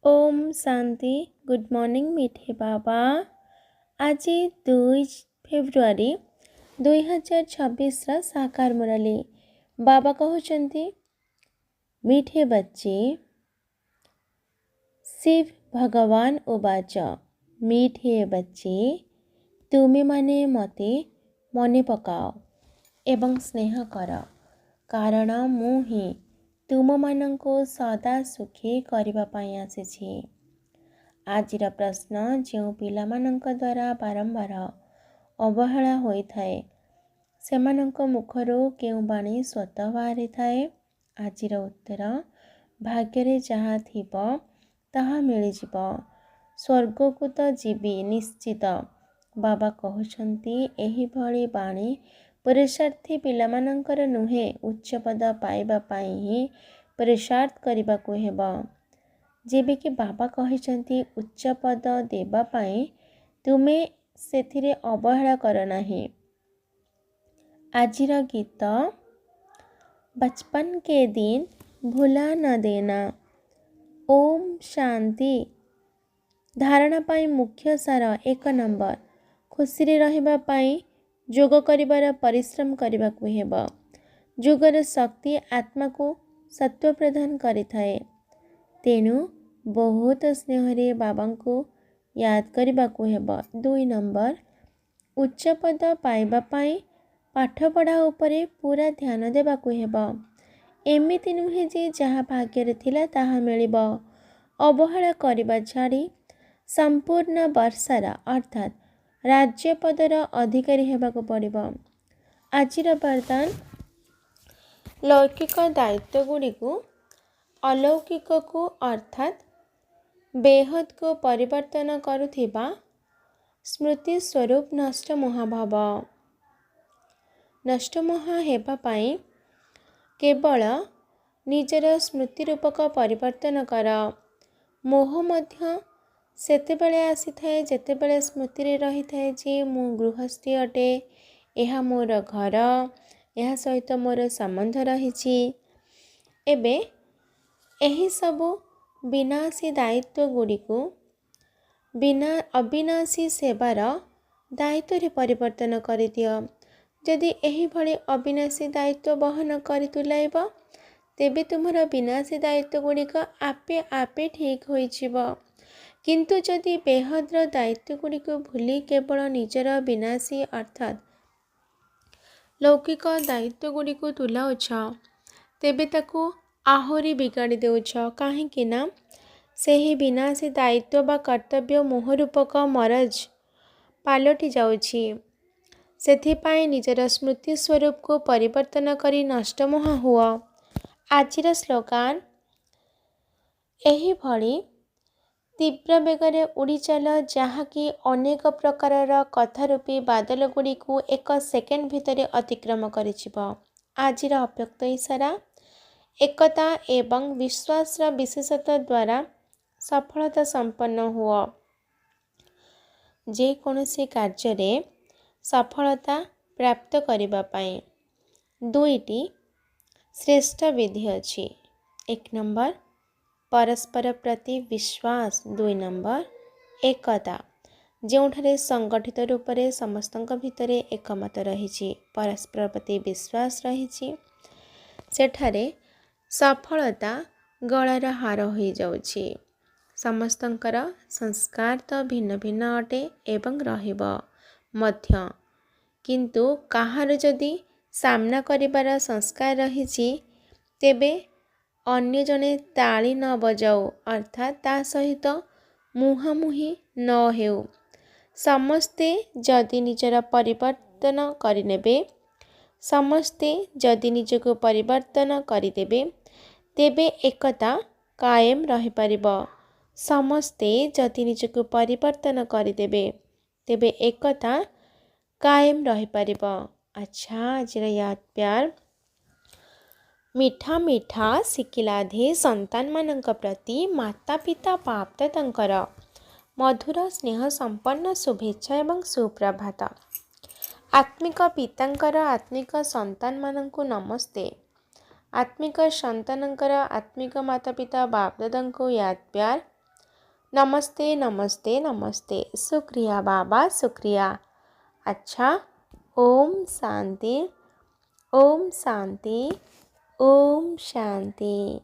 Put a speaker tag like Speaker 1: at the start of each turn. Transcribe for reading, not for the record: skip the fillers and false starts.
Speaker 1: Om Shanti. Good morning मीठे बाबा। आज 2 February 2026 साकार मुरली बाबा कहते मीठे बच्चे शिव भगवान उवाच मीठे बच्चे तुमे माने मते मने पकाओ एवं स्नेह कर कारण मु ही तुम मानंको सदा सुखी करबा पाई आसीछि। आजिर प्रश्न जो पिलामानंक द्वारा बारंबार अवहेला होइथाए सेमानंक मुखरो केउ बाणी स्वतः बाहरी थाए। आजिर उत्तर भाग्य जहाँ थिबो ताहा मिलिजिब। स्वर्ग को तो जीवी निश्चित। बाबा कहउछंती एही भली बाणी पुरुषार्थी पिलामानंकर नुहे उच्च पद पाइबा पाई ही पुरुषार्थ करबा को हेबो। जेबे कि बाबा कहते उच्च पद देवा पाई तुमे सेथिरे अवहेला कर नाही। आजिर गीत बचपन के दिन भुला न देना। ओम शांति। धारणा पाई मुख्य सार 1 नंबर खुशी रे रहिबा पाई जोग करिबार परिश्रम करबा को हेबो। जोगर शक्ति आत्मा को सत्व प्रदान करिथाए। तेणु बहुत स्नेहरे बाबा को याद करबा को हेबो। 2 नंबर उच्च पद पाइबा पाई पाठ पढ़ा उपरे पूरा ध्यान देबा को हेबो। एमिति नुहे जे जहाँ भाग्य थिला ताहा मिलिबो। अवहेला करबा छाड़ी संपूर्ण वर्षार अर्थात राज्य पदर अधिकारी हेबाको पड़िबो। आजिर वरदान लौकिक दायित्व गुड़ी को अलौकिक को अर्थात बेहद को परिवर्तन करुथिबा स्मृति स्वरूप नष्ट महाभाव। नष्ट महा हेबा पाई केवल निजर स्मृति रूपक परिवर्तन कर। मोह मध्य सेतेबेले आसीथाए जेतेबेले स्मृति रे रहिथाए जे मु गृहस्थी अटे, एहा मोर घर, एहा सहित मोर संबंध रहिछि। एबे एही सबु विनाशी दायित्व गुड़ी को बिना अविनाशी सेवार दायित्व रे परिवर्तन करि दियो। जदि एही भली अविनाशी दायित्व बहन करि तुलाइब तेबे तुमर विनाशी दायित्व गुड़िक आपे आपे ठीक होई जिवो। किंतु जदि बेहद्र दायित्व गुड़ी को भूली केवल निजर विनाशी अर्थात लौकिक दायित्व गुड़ी को तुलाउछ तेबे ताकू आहुरी बिगाड़ी देउछ। काहेकि ना सेही विनाशी दायित्व बा कर्तव्य मोहरूपक मरज पालटी जाउछि। सेथिपाई निजर स्मृति स्वरूप को परिवर्तन करी नष्ट मोह हुआ। आजिर स्लोगान एही भली तीव्र बेगरे उड़ी चल जहाँकि अनेक प्रकारर कथारूपी बादल गुड़ी को 1 सेकेंड भितरे अतिक्रम करिजिब। आजिर अव्यक्त इशारा एकता एवं विश्वास विशेषता द्वारा सफलता संपन्न हुआ। जे कोनोसी कार्य रे सफलता प्राप्त करिबा पाई 2टी श्रेष्ठ विधि अछि। 1 नंबर परस्पर प्रति विश्वास, 2 नंबर एकता जोठारे संगठित रूप से समस्तक भितरे एकमत रही परस्पर प्रति विश्वास रही सेठारे सफलता गलार हार हो जाउछि। समस्तंकर संस्कार तो भिन्न भिन्न अटे एवं रहिबो मध्य किंतु काहार जदि सामना करिबार संस्कार रही तेबे अन्य जने ताली न बजाओ अर्थात ता सहित मुहांमुही न हेउ। समस्ते जदि निजर परिवर्तन करिनेबे समस्ते जदि निजको परिवर्तन करिदेबे तेबे एकता कायम रहि परिबो। समस्ते जदि निजको परिवर्तन करिदेबे तेबे एकता कायम रहि परिबो। अच्छा आजिर याद प्यार मीठा मीठा शिकिलाधे संतान मानक प्रति माता पिता बापदादांकर मधुर स्नेह संपन्न शुभेच्छा एवं सुप्रभात। आत्मिक पितांकर आत्मिक संतान मानंकु नमस्ते। आत्मिक संतानंकर आत्मिक माता पिता बापदादांको याद प्यार नमस्ते नमस्ते नमस्ते, शुक्रिया बाबा शुक्रिया। अच्छा, ओम शांति, ओम शांति, ओम शांति।